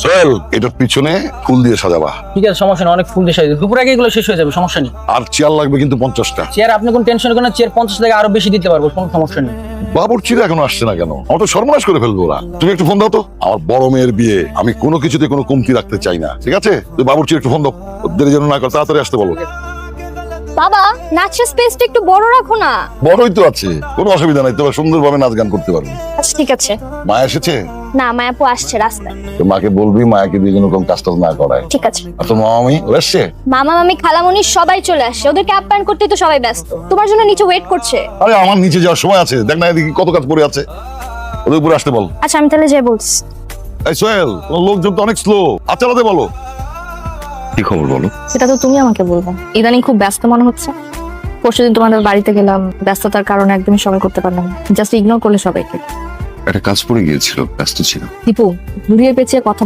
সোহেল, এটার পিছনে ফুল দিয়ে সাজাবা। ঠিক আছে, সমস্যা নেই, অনেক ফুল দিয়ে সাজিয়ে দুপুর আগে এগুলো শেষ হয়ে যাবে, সমস্যা নেই। আর চেয়ার লাগবে কিন্তু 50টা। চেয়ার আপনি কোনো টেনশন করেন না, চেয়ার 50 থেকে আরো বেশি দিতে পারবো, কোনো সমস্যা নেই। বাবুর্চিরা এখনো আসছে না কেন? আমার তো সর্বনাশ করে ফেলবো ওরা। তুমি একটু ফোন দাও তো, আমার বড় মেয়ের বিয়ে, আমি কোনো কিছুতে কোনো কমতি রাখতে চাই না, ঠিক আছে? তুই বাবুর্চির একটু ফোন দাও, ওদের যেন না করে তাড়াতাড়ি আসতে বলো। বাবা, নাচের স্পেসটা একটু বড় রাখো না। বড়ই তো আছে, কোনো অসুবিধা নাই, তোরা সুন্দরভাবে নাচ গান করতে পারবে। আচ্ছা ঠিক আছে। মা এসেছে? না, মায়াপু আসছে রাস্তায়। তো মাকে বলবি মায়াকে দিয়ে যেন কোনো কাজ টাজ না করায়। ঠিক আছে। আর তো মামি ওরা এসছে? মামা মামি খালামণি সবাই চলে আসছে, ওদেরকে আপ্যায়ন করতে তো সবাই ব্যস্ত, তোমার জন্য নিচে ওয়েট করছে। আরে আমার নিচে যাওয়ার সময় আছে, দেখ না এদিকে কত কাজ পড়ে আছে, ওদের উপরে আসতে বল। আচ্ছা আমি তাহলে যাই বলছি। এই সোহেল, তোমার লোকজন তো অনেক স্লো, আর চালাতে বলো। কি খবর বলো? সেটা তো তুমি আমাকে বলবে। ইদানিং খুব ব্যস্ত মনে হচ্ছে। পরশুদিন তোমাদের বাড়িতে গেলাম, ব্যস্ততার কারণে একদমই সময় করতে পারলাম না। জাস্ট ইগনোর করলে সবাইকে। একটা কাজ পড়ে গিয়েছিল, ব্যস্ত ছিলাম। দীপু, ঘুরিয়ে পেঁচিয়ে কথা